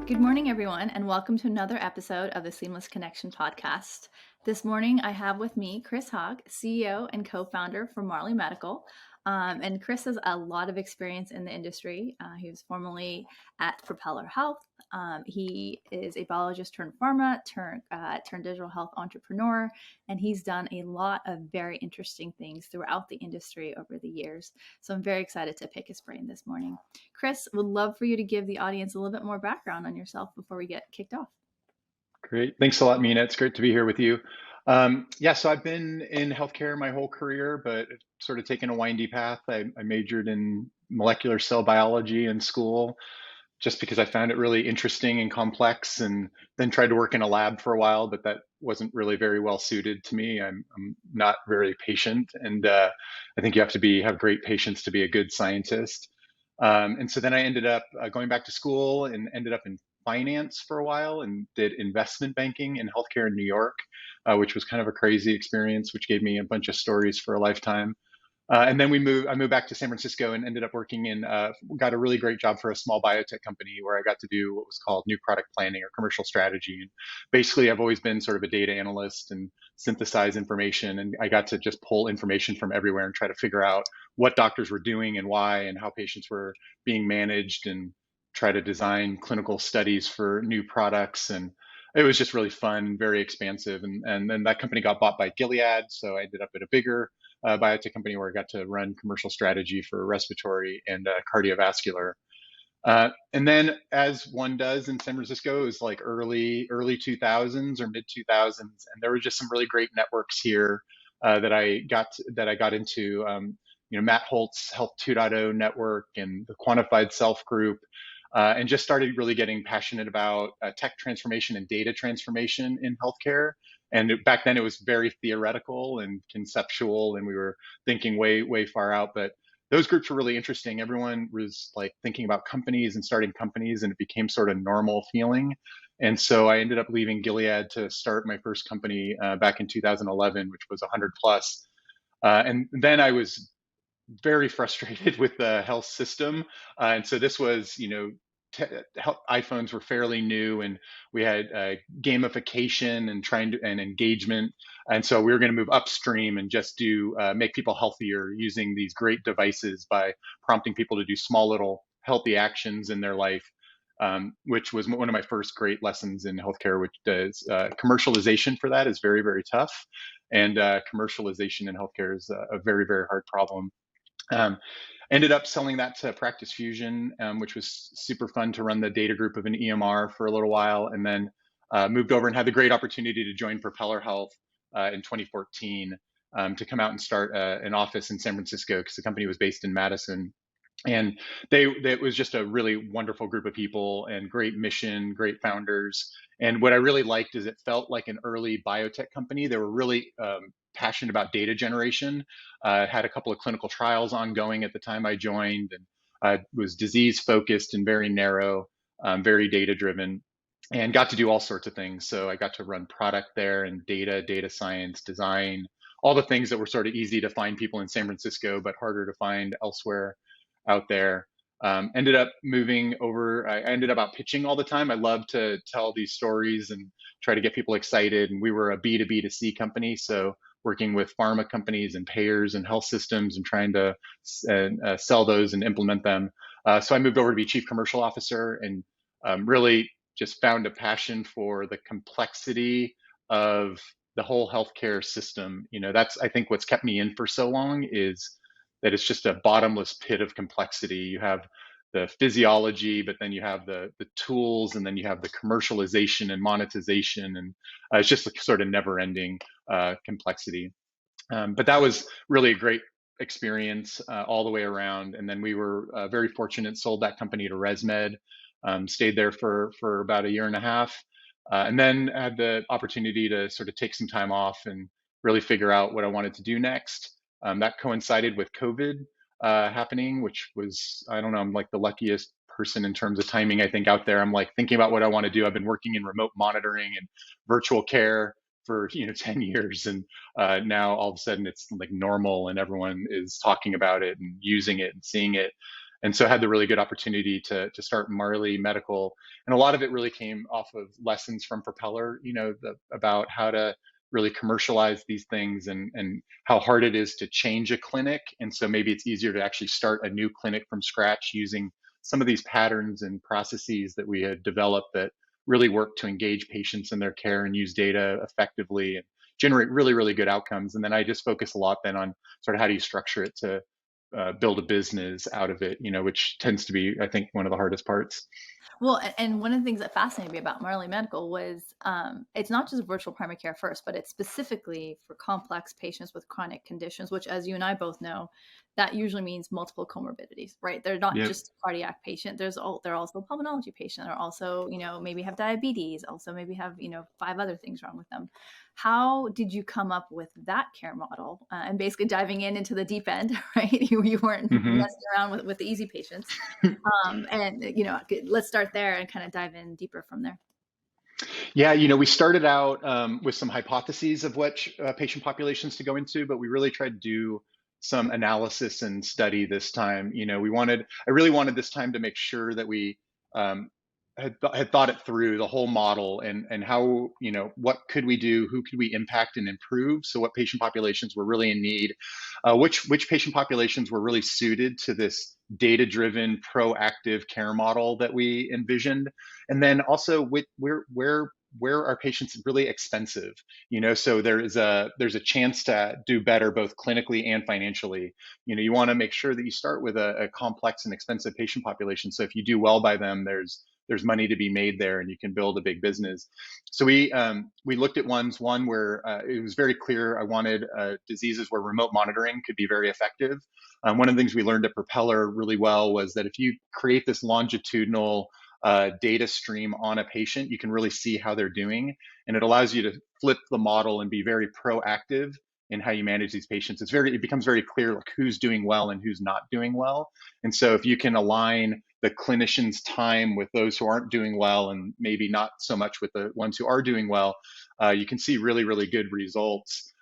Good morning, everyone, and welcome to another episode of the Seamless Connection podcast. This morning, I have with me Chris Hogg, CEO and co-founder for Marley Medical. And Chris has a lot of experience in the industry. He was formerly at Propeller Health. He is a biologist turned pharma, turned digital health entrepreneur, and he's done a lot of very interesting things throughout the industry over the years. So I'm very excited to pick his brain this morning. Chris, would love for you to give the audience a little bit more background on yourself before we get kicked off. Great. Thanks a lot, Mina. It's great to be here with you. So I've been in healthcare my whole career, but sort of taken a windy path. I majored in molecular cell biology in school just because I found it really interesting and complex, and then tried to work in a lab for a while, but that wasn't really very well suited to me. I'm not very patient, and I think you have to have great patience to be a good scientist. And so then I ended up going back to school and ended up in finance for a while and did investment banking in healthcare in New York, which was kind of a crazy experience, which gave me a bunch of stories for a lifetime. And then I moved back to San Francisco and ended up working got a really great job for a small biotech company where I got to do what was called new product planning or commercial strategy. And basically, I've always been sort of a data analyst and synthesize information. And I got to just pull information from everywhere and try to figure out what doctors were doing and why and how patients were being managed and try to design clinical studies for new products. And it was just really fun, very expansive. And then that company got bought by Gilead. So I ended up at a bigger biotech company where I got to run commercial strategy for respiratory and cardiovascular. And then, as one does in San Francisco, it was like early 2000s or mid 2000s, and there were just some really great networks here that I got into. Matt Holt's Health 2.0 network and the Quantified Self group, and just started really getting passionate about tech transformation and data transformation in healthcare. And back then it was very theoretical and conceptual, and we were thinking way far out. But those groups were really interesting. Everyone was like thinking about companies and starting companies, and it became sort of normal feeling. And so I ended up leaving Gilead to start my first company back in 2011, which was 100 plus. And then I was very frustrated with the health system. And so this was, iPhones were fairly new, and we had gamification and and engagement. And so we were going to move upstream and just make people healthier using these great devices by prompting people to do small little healthy actions in their life. Which was one of my first great lessons in healthcare, which does commercialization for that is very tough. And commercialization in healthcare is a very hard problem. Um, Ended up selling that to Practice Fusion, which was super fun to run the data group of an EMR for a little while, and then moved over and had the great opportunity to join Propeller Health in 2014 to come out and start an office in San Francisco because the company was based in Madison. And it was just a really wonderful group of people and great mission, great founders. And what I really liked is it felt like an early biotech company. They were really passionate about data generation. Had a couple of clinical trials ongoing at the time I joined, and was disease focused and very narrow, very data driven, and got to do all sorts of things. So I got to run product there and data science, design, all the things that were sort of easy to find people in San Francisco, but harder to find elsewhere out there. Ended up moving over. I ended up out pitching all the time. I love to tell these stories and try to get people excited. And we were a B2B2C company, so working with pharma companies and payers and health systems and trying to sell those and implement them. So I moved over to be chief commercial officer and really just found a passion for the complexity of the whole healthcare system. That's, I think, what's kept me in for so long is that it's just a bottomless pit of complexity. You have the physiology, but then you have the tools, and then you have the commercialization and monetization, and it's just a sort of never-ending complexity. But that was really a great experience all the way around. And then we were very fortunate, sold that company to ResMed, stayed there for about a year and a half, and then had the opportunity to sort of take some time off and really figure out what I wanted to do next. That coincided with COVID happening, which was, I don't know, I'm like the luckiest person in terms of timing, I think, out there. I'm like thinking about what I want to do. I've been working in remote monitoring and virtual care for 10 years, and now all of a sudden it's like normal and everyone is talking about it and using it and seeing it. And so I had the really good opportunity to start Marley Medical. And a lot of it really came off of lessons from Propeller, about how to really commercialize these things, and how hard it is to change a clinic. And so maybe it's easier to actually start a new clinic from scratch using some of these patterns and processes that we had developed that really work to engage patients in their care and use data effectively and generate really, really good outcomes. And then I just focus a lot then on sort of how do you structure it to build a business out of it, which tends to be, I think, one of the hardest parts. Well, and one of the things that fascinated me about Marley Medical was it's not just virtual primary care first, but it's specifically for complex patients with chronic conditions, which, as you and I both know, that usually means multiple comorbidities, right? They're not Yeah. just a cardiac patient. They're also a pulmonology patient. They're also, maybe have diabetes, also maybe have, five other things wrong with them. How did you come up with that care model and basically diving into the deep end, right? You weren't hmm messing around with the easy patients. And let's start there and kind of dive in deeper from there. Yeah, we started out with some hypotheses of which patient populations to go into, but we really tried to do some analysis and study this time. I really wanted this time to make sure that we um, had thought it through the whole model, and how, what could we do, who could we impact and improve. So what patient populations were really in need, which patient populations were really suited to this data-driven, proactive care model that we envisioned, and then also where are patients really expensive, so there's a chance to do better both clinically and financially. You want to make sure that you start with a complex and expensive patient population, so if you do well by them, there's money to be made there, and you can build a big business. So we looked at one where it was very clear I wanted diseases where remote monitoring could be very effective. One of the things we learned at Propeller really well was that if you create this longitudinal data stream on a patient, you can really see how they're doing, and it allows you to flip the model and be very proactive in how you manage these patients. It becomes very clear like who's doing well and who's not doing well. And so if you can align the clinician's time with those who aren't doing well, and maybe not so much with the ones who are doing well, you can see really, really good results.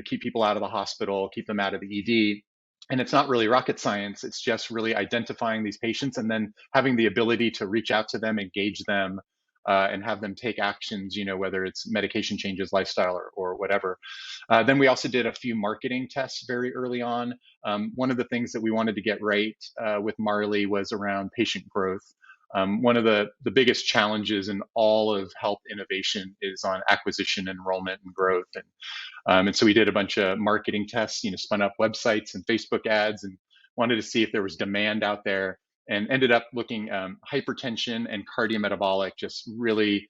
Keep people out of the hospital, keep them out of the ED. And it's not really rocket science. It's just really identifying these patients and then having the ability to reach out to them, engage them, and have them take actions, whether it's medication changes, lifestyle, or whatever. Then we also did a few marketing tests very early on. One of the things that we wanted to get right with Marley was around patient growth. One of the biggest challenges in all of health innovation is on acquisition, enrollment, and growth. And so we did a bunch of marketing tests, spun up websites and Facebook ads, and wanted to see if there was demand out there, and ended up looking hypertension and cardiometabolic, just really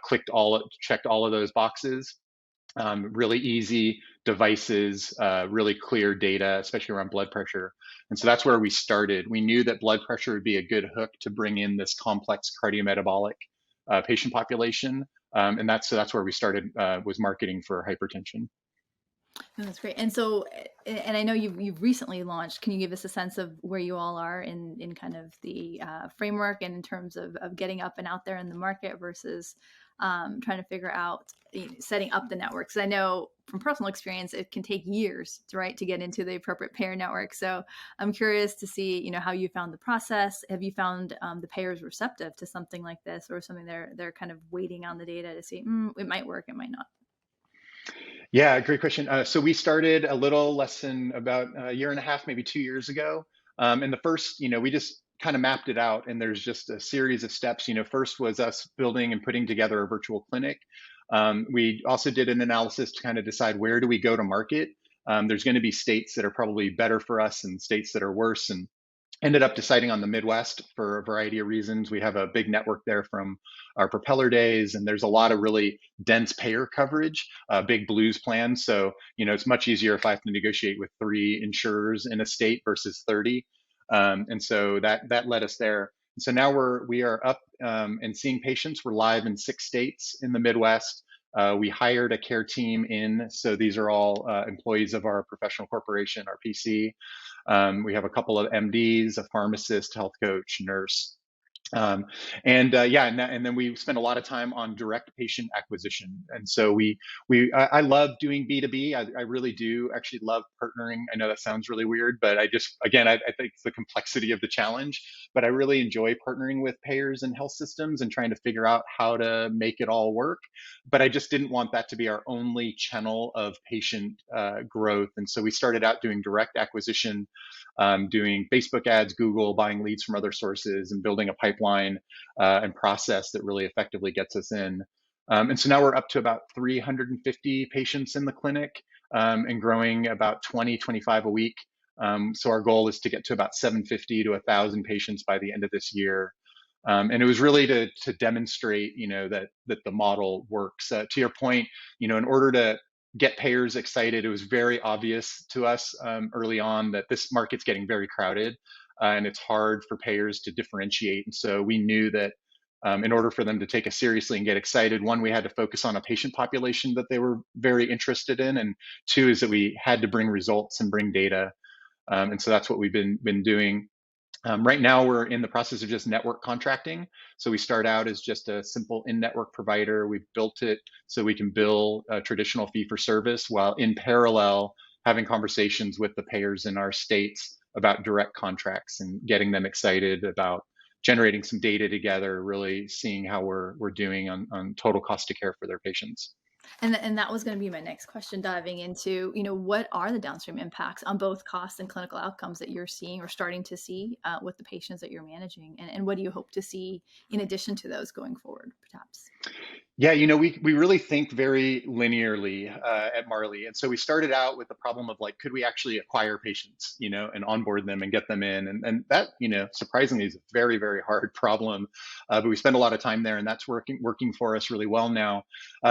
checked all of those boxes. Really easy devices, really clear data, especially around blood pressure. And so that's where we started. We knew that blood pressure would be a good hook to bring in this complex cardiometabolic patient population. And that's where we started, was marketing for hypertension. No, that's great. And so, and I know you've recently launched. Can you give us a sense of where you all are in kind of the framework, and in terms of getting up and out there in the market versus trying to figure out setting up the networks? Because I know from personal experience it can take years to get into the appropriate payer network. So I'm curious to see how you found the process. Have you found the payers receptive to something like this, or something they're kind of waiting on the data to see it might work, it might not? Yeah, great question. So we started a little less than about a year and a half, maybe 2 years ago. And the first, we just kind of mapped it out, and there's just a series of steps. First was us building and putting together a virtual clinic. We also did an analysis to kind of decide where do we go to market. There's going to be states that are probably better for us and states that are worse, and ended up deciding on the Midwest for a variety of reasons. We have a big network there from our Propeller days, and there's a lot of really dense payer coverage, big Blues plans. So, it's much easier if I have to negotiate with 3 insurers in a state versus 30. And so that led us there. And so now we are up and seeing patients. We're live in 6 states in the Midwest. We hired a care team in, so these are all employees of our professional corporation, our PC. We have a couple of MDs, a pharmacist, health coach, nurse. Um, and then we spend a lot of time on direct patient acquisition. And so I love doing B2B. I really do actually love partnering. I know that sounds really weird, but I think it's the complexity of the challenge, but I really enjoy partnering with payers and health systems and trying to figure out how to make it all work. But I just didn't want that to be our only channel of patient growth. And so we started out doing direct acquisition, doing Facebook ads, Google, buying leads from other sources, and building a pipeline and process that really effectively gets us in. And so now we're up to about 350 patients in the clinic, and growing about 20, 25 a week. So our goal is to get to about 750 to 1,000 patients by the end of this year. And it was really to demonstrate, that the model works. To your point, in order to get payers excited, it was very obvious to us early on that this market's getting very crowded, and it's hard for payers to differentiate. And so we knew that in order for them to take us seriously and get excited, one, we had to focus on a patient population that they were very interested in, and two is that we had to bring results and bring data. And so that's what we've been doing. Right now, we're in the process of just network contracting. So we start out as just a simple in-network provider. We've built it so we can bill a traditional fee for service, while in parallel having conversations with the payers in our states about direct contracts and getting them excited about generating some data together, really seeing how we're doing on total cost of care for their patients. And that was going to be my next question, diving into, what are the downstream impacts on both costs and clinical outcomes that you're seeing or starting to see with the patients that you're managing? And what do you hope to see in addition to those going forward, perhaps? Yeah, we really think very linearly at Marley. And so we started out with the problem of like, could we actually acquire patients, and onboard them and get them in? And that, surprisingly is a very, very hard problem. But we spend a lot of time there, and that's working for us really well now.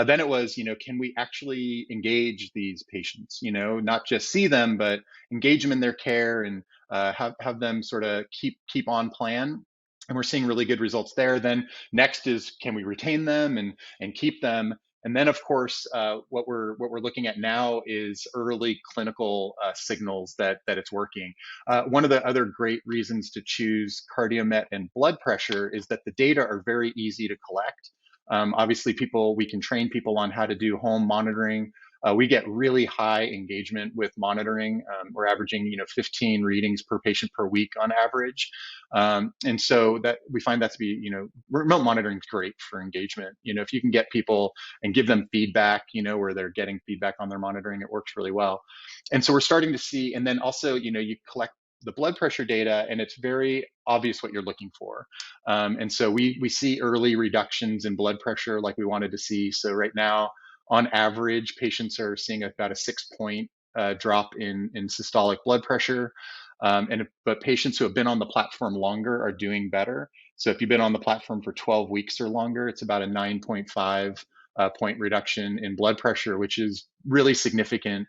Then it was, can we actually engage these patients, not just see them, but engage them in their care, and have them sort of keep on plan. And we're seeing really good results there. Then next is, can we retain them and keep them? And then, of course, what we're looking at now is early clinical signals that it's working. One of the other great reasons to choose cardiomet and blood pressure is that the data are very easy to collect. Obviously, we can train people on how to do home monitoring. We get really high engagement with monitoring. We're averaging, 15 readings per patient per week on average. And so that we find that to be, remote monitoring is great for engagement. If you can get people and give them feedback, where they're getting feedback on their monitoring, it works really well. And so we're starting to see, and then also, you collect the blood pressure data, and it's very obvious what you're looking for. And so we see early reductions in blood pressure like we wanted to see. So right now, on average, patients are seeing about a 6 point drop in systolic blood pressure. But patients who have been on the platform longer are doing better. So if you've been on the platform for 12 weeks or longer, it's about a 9.5 point reduction in blood pressure, which is really significant.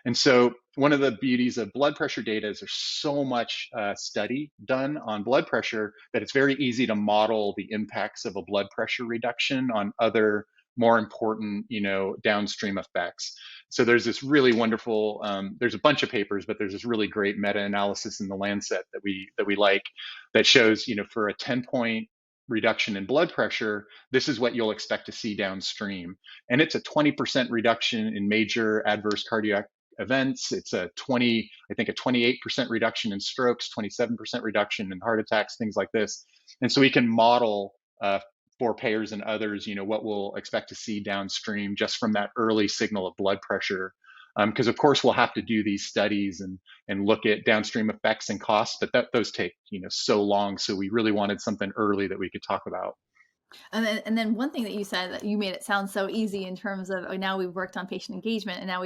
And so one of the beauties of blood pressure data is there's so much study done on blood pressure that it's very easy to model the impacts of a blood pressure reduction on other more important, downstream effects. So there's this really wonderful, there's a bunch of papers, but there's this really great meta-analysis in the Lancet that we like, that shows, for a 10-point reduction in blood pressure, this is what you'll expect to see downstream. And it's a 20% reduction in major adverse cardiac events. It's I think a 28% reduction in strokes, 27% reduction in heart attacks, things like this. And so we can model for payers and others, what we'll expect to see downstream just from that early signal of blood pressure. Because of course we'll have to do these studies and look at downstream effects and costs, but those take so long. So we really wanted something early that we could talk about. And then one thing that you said, that you made it sound so easy in terms of, oh, now we've worked on patient engagement, and now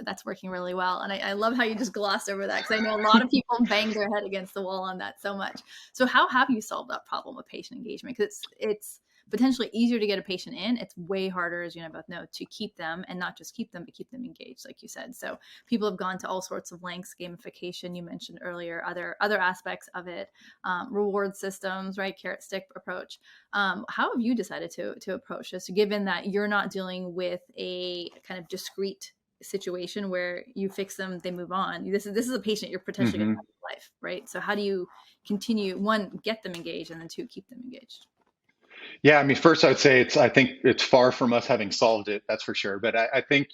that's working really well. And I love how you just glossed over that, because I know a lot of people bang their head against the wall on that so much. So how have you solved that problem of patient engagement? Because it's potentially easier to get a patient in. It's way harder, as you and I both know, to keep them, and not just keep them, but keep them engaged, like you said. So people have gone to all sorts of lengths, gamification, you mentioned earlier, other aspects of it, reward systems, right? Carrot stick approach. How have you decided to approach this, given that you're not dealing with a kind of discrete situation where you fix them, they move on? This is a patient you're potentially going to hmm have life, right? So how do you continue, one, get them engaged, and then two, keep them engaged? Yeah, I mean, first I would say I think it's far from us having solved it, that's for sure. But I think,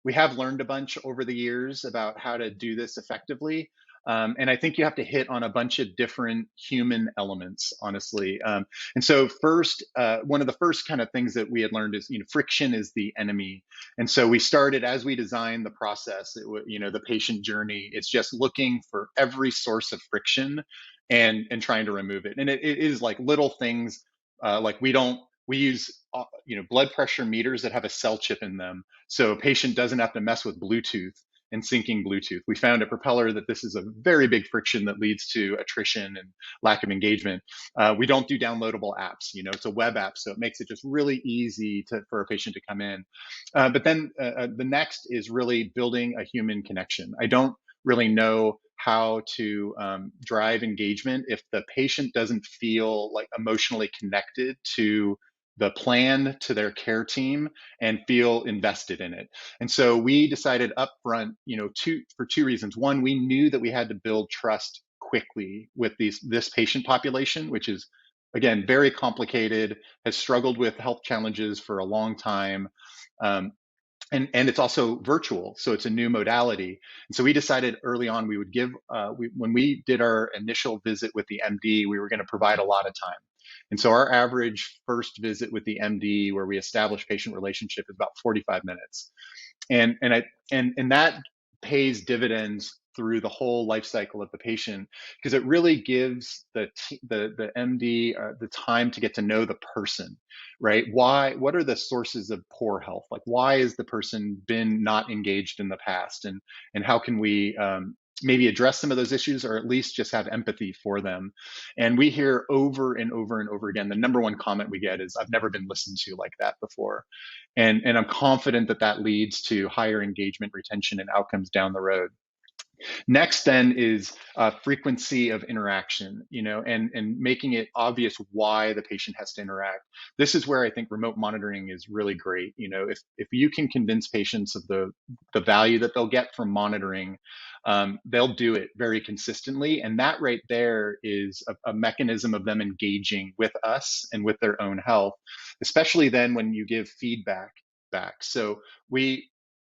we have learned a bunch over the years about how to do this effectively. And I think you have to hit on a bunch of different human elements, honestly. And so first, one of the first kind of things that we had learned is, friction is the enemy. And so we started, as we designed the process, the patient journey, it's just looking for every source of friction and trying to remove it. And it is like little things, like we use blood pressure meters that have a cell chip in them, so a patient doesn't have to mess with Bluetooth and syncing Bluetooth. We found at Propeller that this is a very big friction that leads to attrition and lack of engagement. We don't do downloadable apps. It's a web app, so it makes it just really easy for a patient to come in. But then the next is really building a human connection. I don't really know how to drive engagement if the patient doesn't feel like emotionally connected to the plan, to their care team, and feel invested in it. And so we decided up front, for two reasons. One, we knew that we had to build trust quickly with this patient population, which is, again, very complicated, has struggled with health challenges for a long time. Um, and it's also virtual, so it's a new modality. And so we decided early on we would when we did our initial visit with the MD, we were going to provide a lot of time. And so our average first visit with the MD, where we establish patient relationship, is about 45 minutes. And that pays dividends through the whole life cycle of the patient, because it really gives the MD the time to get to know the person, right? What are the sources of poor health? Like, why has the person been not engaged in the past, and how can we maybe address some of those issues, or at least just have empathy for them? And we hear over and over and over again, the number one comment we get is, "I've never been listened to like that before." And I'm confident that that leads to higher engagement, retention, and outcomes down the road. Next, then, is frequency of interaction, and making it obvious why the patient has to interact. This is where I think remote monitoring is really great. If you can convince patients of the value that they'll get from monitoring, they'll do it very consistently. And that right there is a mechanism of them engaging with us and with their own health, especially then when you give feedback back. So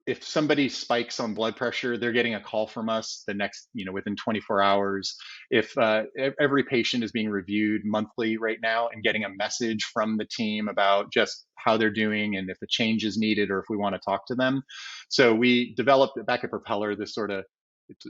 if somebody spikes on blood pressure, they're getting a call from us within 24 hours. If every patient is being reviewed monthly right now and getting a message from the team about just how they're doing and if a change is needed or if we want to talk to them. So we developed back at Propeller this sort of,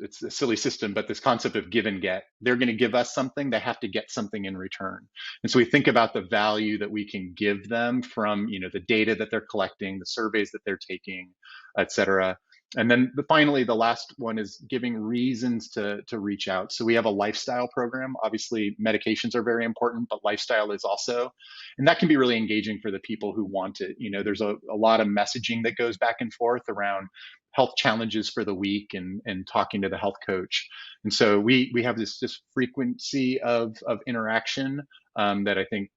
it's a silly system, but this concept of give and get. They're going to give us something, they have to get something in return. And so we think about the value that we can give them from, the data that they're collecting, the surveys that they're taking, et cetera. And then finally, the last one is giving reasons to reach out. So we have a lifestyle program. Obviously, medications are very important, but lifestyle is also, and that can be really engaging for the people who want it. There's a lot of messaging that goes back and forth around health challenges for the week and talking to the health coach. And so we have this frequency of interaction that I think,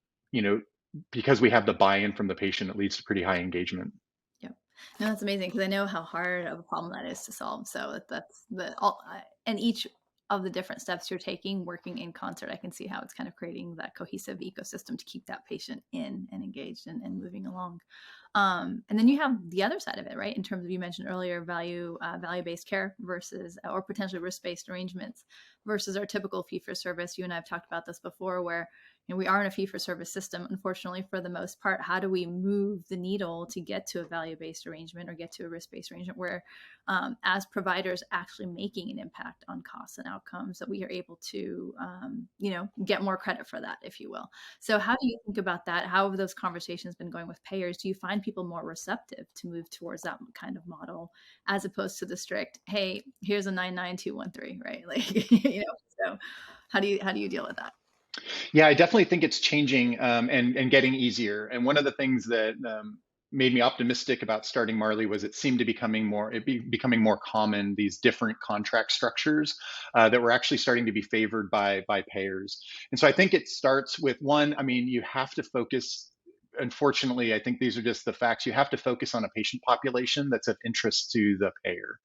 because we have the buy-in from the patient, it leads to pretty high engagement. Yep. No, that's amazing, because I know how hard of a problem that is to solve. So that's and each of the different steps you're taking, working in concert, I can see how it's kind of creating that cohesive ecosystem to keep that patient in and engaged and moving along. And then you have the other side of it, right? In terms of, you mentioned earlier, value-based care versus, or potentially risk-based arrangements versus our typical fee-for-service. You and I have talked about this before, where we are in a fee-for-service system, unfortunately, for the most part. How do we move the needle to get to a value-based arrangement or get to a risk-based arrangement where, as providers actually making an impact on costs and outcomes, that we are able to, get more credit for that, if you will. So how do you think about that? How have those conversations been going with payers? Do you find people more receptive to move towards that kind of model, as opposed to the strict, hey, here's a 99213, right? Like, so how do you deal with that? Yeah, I definitely think it's changing, and getting easier. And one of the things that made me optimistic about starting Marley was it seemed to becoming more common, these different contract structures that were actually starting to be favored by payers. And so I think it starts with one. I mean, you have to focus unfortunately, I think these are just the facts. You have to focus on a patient population that's of interest to the payer.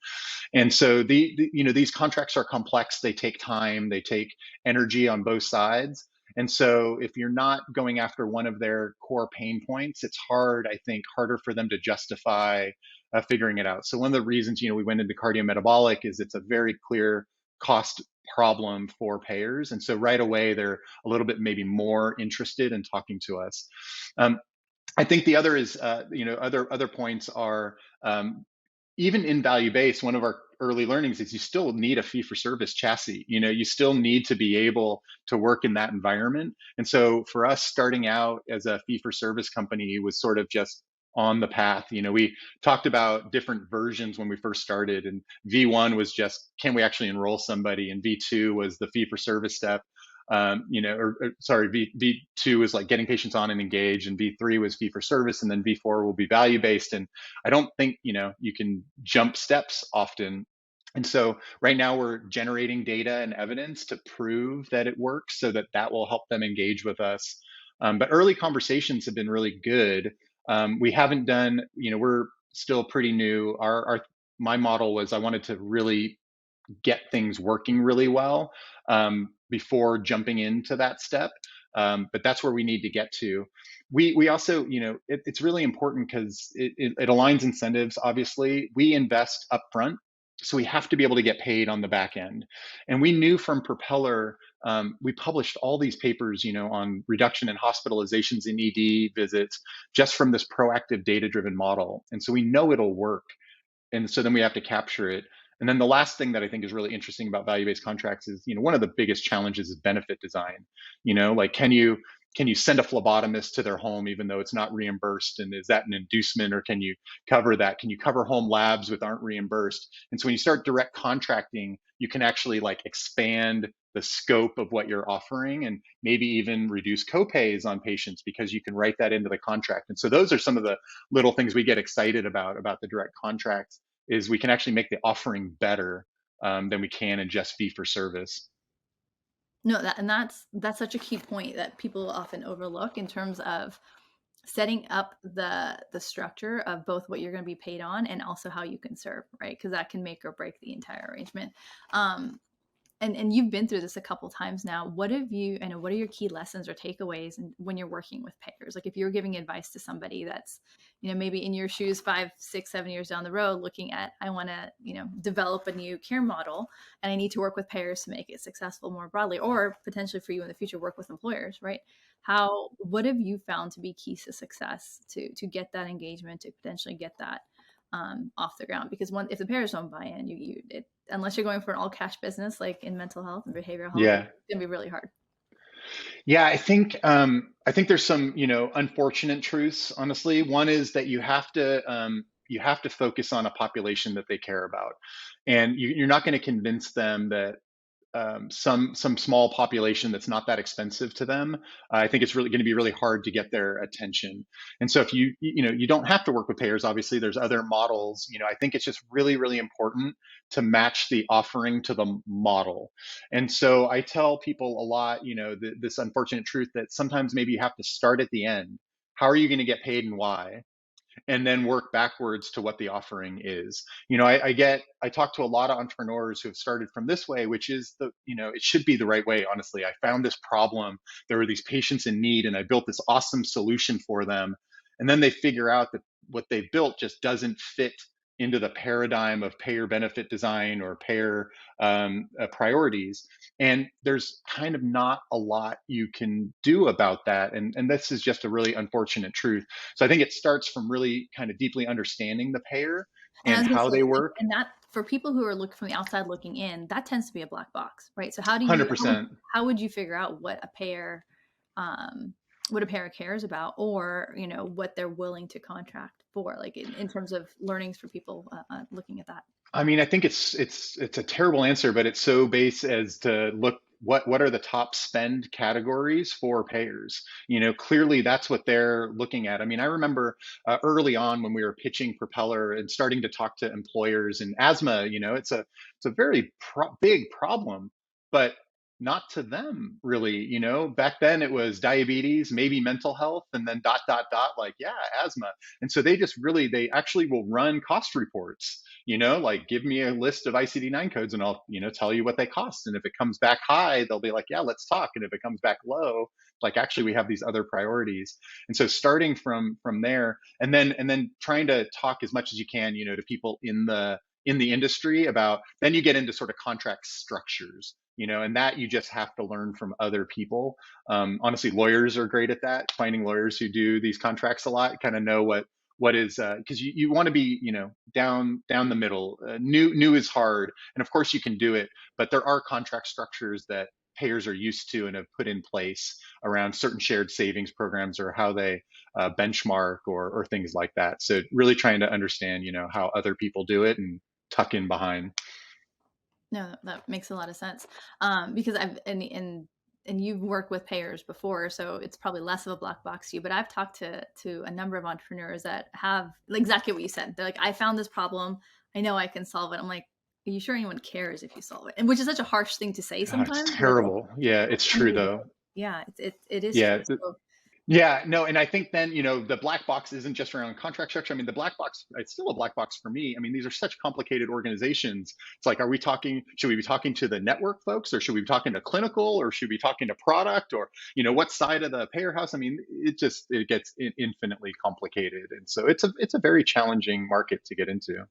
And so these contracts are complex. They take time. They take energy on both sides. And so if you're not going after one of their core pain points, it's hard, I think, harder for them to justify figuring it out. So one of the reasons, we went into cardiometabolic is it's a very clear cost problem for payers. And so right away, they're a little bit maybe more interested in talking to us. Um, I think the other is, other points are, even in value based, one of our early learnings is you still need a fee for service chassis. You still need to be able to work in that environment. And so for us, starting out as a fee for service company was sort of just on the path. We talked about different versions when we first started, and V1 was just, can we actually enroll somebody? And V2 was the fee for service step. Sorry, V2 was like getting patients on and engaged, and V3 was fee for service, and then V4 will be value based. And I don't think, you can jump steps often. And so right now we're generating data and evidence to prove that it works so that that will help them engage with us. But early conversations have been really good. We haven't done, we're still pretty new. My model was I wanted to really get things working really well before jumping into that step. But that's where we need to get to. We also, it's really important because it aligns incentives. Obviously, we invest upfront, so we have to be able to get paid on the back end. And we knew from Propeller, we published all these papers, on reduction in hospitalizations and ED visits, just from this proactive data-driven model. And so we know it'll work. And so then we have to capture it. And then the last thing that I think is really interesting about value-based contracts is, one of the biggest challenges is benefit design. Like, can you send a phlebotomist to their home even though it's not reimbursed? And is that an inducement, or can you cover that? Can you cover home labs with aren't reimbursed? And so when you start direct contracting, you can actually like expand the scope of what you're offering, and maybe even reduce copays on patients because you can write that into the contract. And so those are some of the little things we get excited about the direct contracts, is we can actually make the offering better than we can in just fee for service. No, that's such a key point that people often overlook in terms of setting up the structure of both what you're going to be paid on and also how you can serve, right? Because that can make or break the entire arrangement. And you've been through this a couple times now. What have you, and what are your key lessons or takeaways when you're working with payers? Like if you're giving advice to somebody that's, maybe in your shoes 5, 6, 7 years down the road, looking at, I want to, develop a new care model and I need to work with payers to make it successful more broadly, or potentially for you in the future, work with employers, right? What have you found to be keys to success to get that engagement, to potentially get that off the ground? Because if the payers don't buy in, unless you're going for an all cash business like in mental health and behavioral health, Yeah. it's going to be really hard. Yeah, I think there's some, unfortunate truths, honestly. One is that you have to focus on a population that they care about. And you're not going to convince them that some small population that's not that expensive to them. I think it's really going to be really hard to get their attention. And so if you don't have to work with payers, obviously there's other models. I think it's just really, really important to match the offering to the model. And so I tell people a lot, this unfortunate truth that sometimes maybe you have to start at the end. How are you going to get paid and why? And then work backwards to what the offering is. I talk to a lot of entrepreneurs who have started from this way, which is it should be the right way. Honestly, I found this problem. There were these patients in need, and I built this awesome solution for them. And then they figure out that what they built just doesn't fit into the paradigm of payer benefit design or payer priorities. And there's kind of not a lot you can do about that. And this is just a really unfortunate truth. So I think it starts from really kind of deeply understanding the payer And I and was going to how say, they work. and that for people who are looking from the outside looking in, that tends to be a black box, right? So how would, 100%. how would you figure out um, what a payer cares about, or what they're willing to contract for, like in terms of learnings for people looking at that? I mean, I think it's a terrible answer, but it's so base as to look what are the top spend categories for payers. Clearly that's what they're looking at. I mean, I remember early on when we were pitching Propeller and starting to talk to employers, and asthma. It's a very big problem, but not to them really. Back then it was diabetes, maybe mental health, and then dot dot dot, like, yeah, asthma. And so they actually will run cost reports, like, give me a list of ICD-9 codes and I'll, tell you what they cost. And if it comes back high, they'll be like, yeah, let's talk. And if it comes back low, like, actually we have these other priorities. And so starting from there, and then trying to talk as much as you can, to people in the industry about, then you get into sort of contract structures, and that you just have to learn from other people. Honestly, lawyers are great at that. Finding lawyers who do these contracts a lot, kind of know what is, because you want to be, down the middle. New is hard, and of course you can do it, but there are contract structures that payers are used to and have put in place around certain shared savings programs, or how they benchmark, or things like that. So really trying to understand, how other people do it and tuck in behind. No, that makes a lot of sense. Because and you've worked with payers before, so it's probably less of a black box to you. But I've talked to a number of entrepreneurs that have, like, exactly what you said. They're like, I found this problem. I know I can solve it. I'm like, are you sure anyone cares if you solve it? And which is such a harsh thing to say It's sometimes, but it's like, terrible. Yeah, it's true really, though. yeah, it is Yeah. true. So Yeah, no, and I think then, the black box isn't just around contract structure. I mean, the black box, it's still a black box for me. I mean, these are such complicated organizations. It's like, should we be talking to the network folks, or should we be talking to clinical, or should we be talking to product, or, what side of the payer house? I mean, it gets infinitely complicated. And so it's a very challenging market to get into.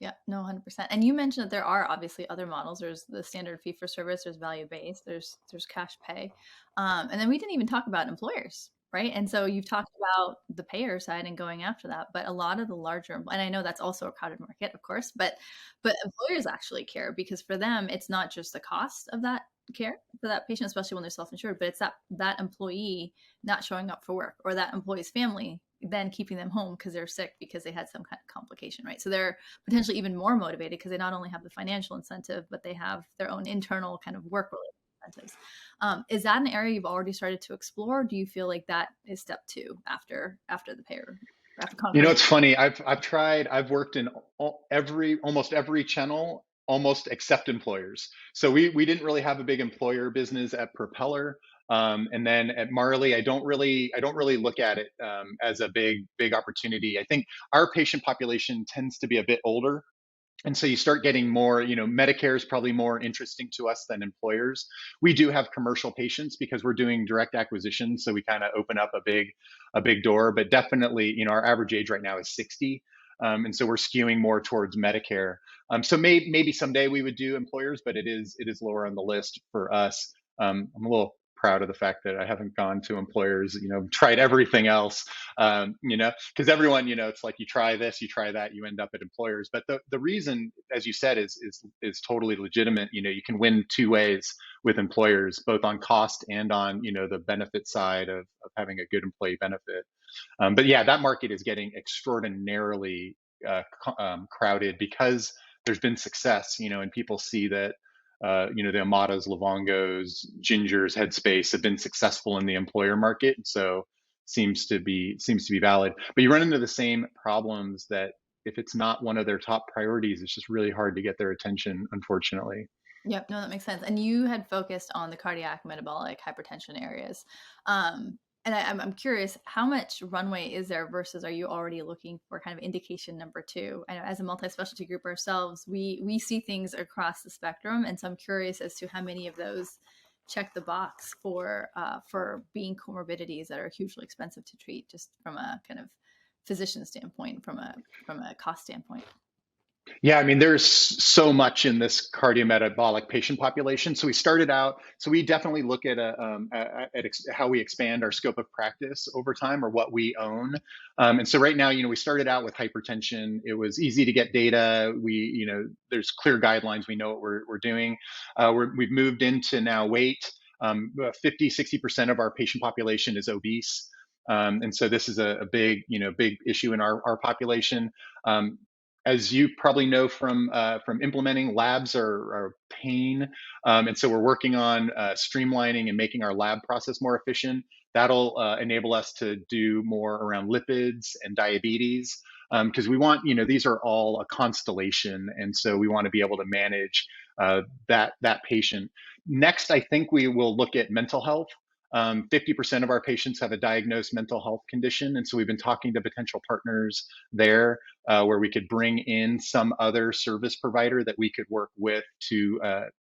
yeah, no, 100%. And you mentioned that there are obviously other models. There's the standard fee for service, there's value based, there's cash pay, and then we didn't even talk about employers, right? And so you've talked about the payer side and going after that, but a lot of the larger, and I know that's also a crowded market, of course, but employers actually care, because for them it's not just the cost of that care for that patient, especially when they're self-insured, but it's that employee not showing up for work, or that employee's family then keeping them home because they're sick because they had some kind of complication, right? So they're potentially even more motivated because they not only have the financial incentive, but they have their own internal kind of work related incentives. Is that an area you've already started to explore? Or do you feel like that is step two after the payer, after conquering? It's funny. I've worked in almost every channel, almost except employers. So we didn't really have a big employer business at Propeller. And then at Marley, I don't really look at it as a big opportunity. I think our patient population tends to be a bit older. And so you start getting more, Medicare is probably more interesting to us than employers. We do have commercial patients because we're doing direct acquisition. So we kind of open up a big door, but definitely, our average age right now is 60. And so we're skewing more towards Medicare. So maybe someday we would do employers, but it is lower on the list for us. I'm a little proud of the fact that I haven't gone to employers, tried everything else, because everyone, it's like, you try this, you try that, you end up at employers. But the reason, as you said, is totally legitimate. You can win two ways with employers, both on cost and on, the benefit side of having a good employee benefit. But yeah, that market is getting extraordinarily crowded because there's been success, and people see that, the Amadas, Livongos, Gingers, Headspace have been successful in the employer market. So seems to be valid. But you run into the same problems, that if it's not one of their top priorities, it's just really hard to get their attention, unfortunately. Yep, no, that makes sense. And you had focused on the cardiac, metabolic, hypertension areas. And I'm curious, how much runway is there versus are you already looking for kind of indication number two? I know as a multi-specialty group ourselves, we see things across the spectrum, and so I'm curious as to how many of those check the box for being comorbidities that are hugely expensive to treat, just from a kind of physician standpoint, from a cost standpoint. Yeah, I mean, there's so much in this cardiometabolic patient population. So we definitely look at how we expand our scope of practice over time, or what we own. And so right now, we started out with hypertension. It was easy to get data. There's clear guidelines. We know what we're doing. We've moved into now weight. 50, 60% of our patient population is obese. And so this is a big issue in our population. Um, as you probably know from implementing, labs are pain, and so we're working on streamlining and making our lab process more efficient. That'll enable us to do more around lipids and diabetes, because we want, these are all a constellation, and so we want to be able to manage that patient. Next, I think we will look at mental health. 50% of our patients have a diagnosed mental health condition. And so we've been talking to potential partners there where we could bring in some other service provider that we could work with to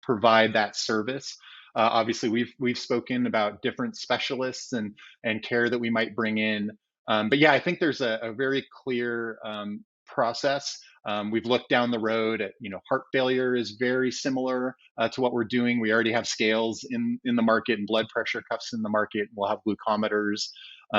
provide that service. Obviously, we've spoken about different specialists and care that we might bring in. But yeah, I think there's a very clear process. We've looked down the road at, heart failure is very similar to what we're doing. We already have scales in the market and blood pressure cuffs in the market. We'll have glucometers.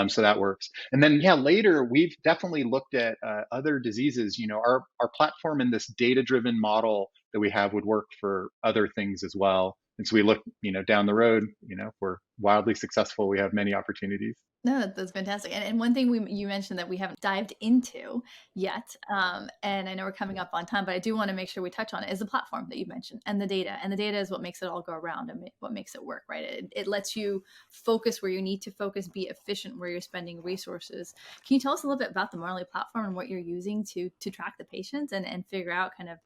So that works. And then, yeah, later we've definitely looked at other diseases. Our platform and this data-driven model that we have would work for other things as well. And so we look, down the road, if we're wildly successful, we have many opportunities. No, that's fantastic. And one thing you mentioned that we haven't dived into yet, and I know we're coming up on time, but I do want to make sure we touch on it, is the platform that you mentioned and the data. And the data is what makes it all go around and what makes it work, right? It lets you focus where you need to focus, be efficient where you're spending resources. Can you tell us a little bit about the Marley platform and what you're using to track the patients and figure out kind of,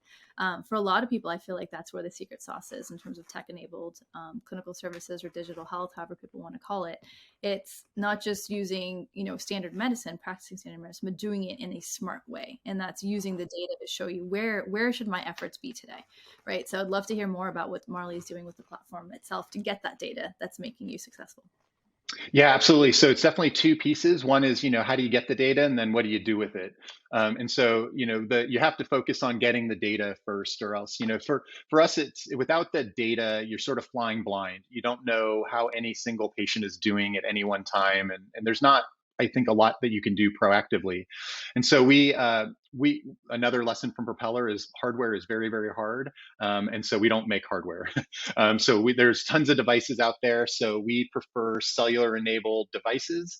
for a lot of people, I feel like that's where the secret sauce is in terms of tech-enabled clinical services or digital health, however people want to call it. It's not just using, standard medicine, practicing standard medicine, but doing it in a smart way. And that's using the data to show you where should my efforts be today, right? So I'd love to hear more about what Marley is doing with the platform itself to get that data that's making you successful. Yeah, absolutely. So it's definitely two pieces. One is, how do you get the data, and then what do you do with it? And so, you have to focus on getting the data first, or else, for us, it's without the data, you're sort of flying blind. You don't know how any single patient is doing at any one time, and there's not, I think, a lot that you can do proactively. And so we another lesson from Propeller is hardware is very, very hard, and so we don't make hardware. There's tons of devices out there, so we prefer cellular enabled devices.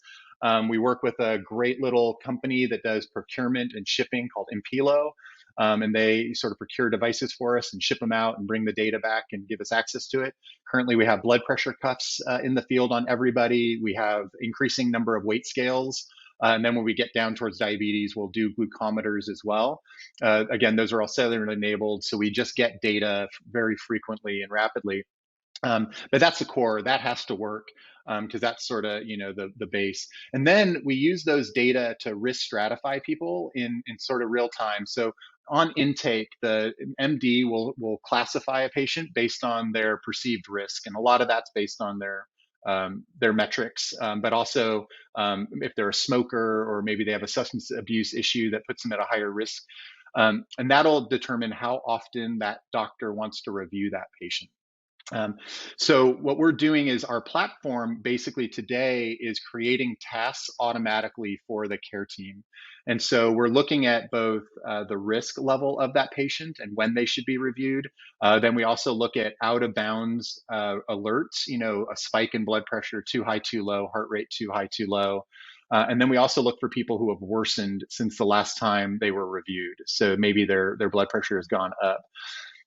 We work with a great little company that does procurement and shipping called Impilo. And they sort of procure devices for us and ship them out and bring the data back and give us access to it. Currently, we have blood pressure cuffs in the field on everybody. We have increasing number of weight scales. And then when we get down towards diabetes, we'll do glucometers as well. Again, those are all cellular enabled, so we just get data very frequently and rapidly. But that's the core. That has to work because that's sort of the base. And then we use those data to risk stratify people in sort of real time. So on intake, the MD will classify a patient based on their perceived risk, and a lot of that's based on their metrics, but also if they're a smoker or maybe they have a substance abuse issue that puts them at a higher risk. And that'll determine how often that doctor wants to review that patient. So what we're doing is our platform basically today is creating tasks automatically for the care team. And so we're looking at both the risk level of that patient and when they should be reviewed. Then we also look at out of bounds alerts, a spike in blood pressure, too high, too low, heart rate, too high, too low. And then we also look for people who have worsened since the last time they were reviewed. So maybe their blood pressure has gone up.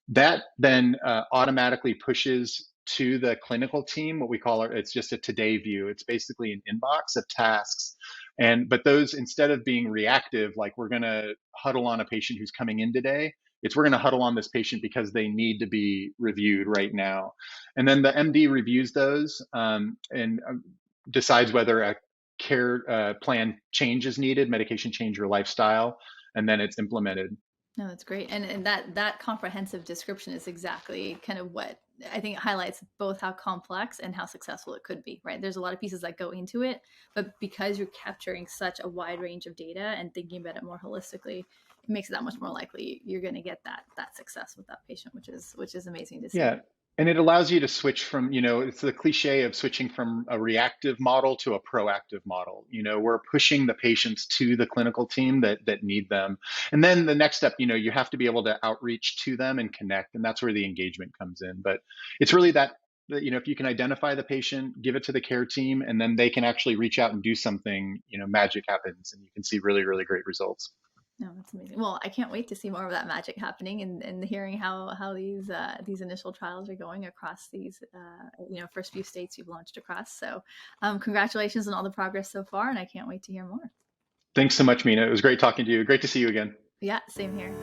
That then automatically pushes to the clinical team, what we call it's just a today view. It's basically an inbox of tasks. But those, instead of being reactive, like we're going to huddle on a patient who's coming in today, we're going to huddle on this patient because they need to be reviewed right now. And then the MD reviews those and decides whether a care plan change is needed, medication change or lifestyle, and then it's implemented. No, that's great. And that comprehensive description is exactly kind of what I think it highlights both how complex and how successful it could be, right? There's a lot of pieces that go into it, but because you're capturing such a wide range of data and thinking about it more holistically, it makes it that much more likely you're going to get that success with that patient, which is amazing to see. Yeah. And it allows you to switch from, it's the cliche of switching from a reactive model to a proactive model. We're pushing the patients to the clinical team that need them. And then the next step, you have to be able to outreach to them and connect. And that's where the engagement comes in. But it's really that, if you can identify the patient, give it to the care team, and then they can actually reach out and do something, magic happens and you can see really, really great results. No, that's amazing. Well, I can't wait to see more of that magic happening and hearing how these initial trials are going across these first few states you've launched across. So congratulations on all the progress so far, and I can't wait to hear more. Thanks so much, Mina. It was great talking to you. Great to see you again. Yeah, same here.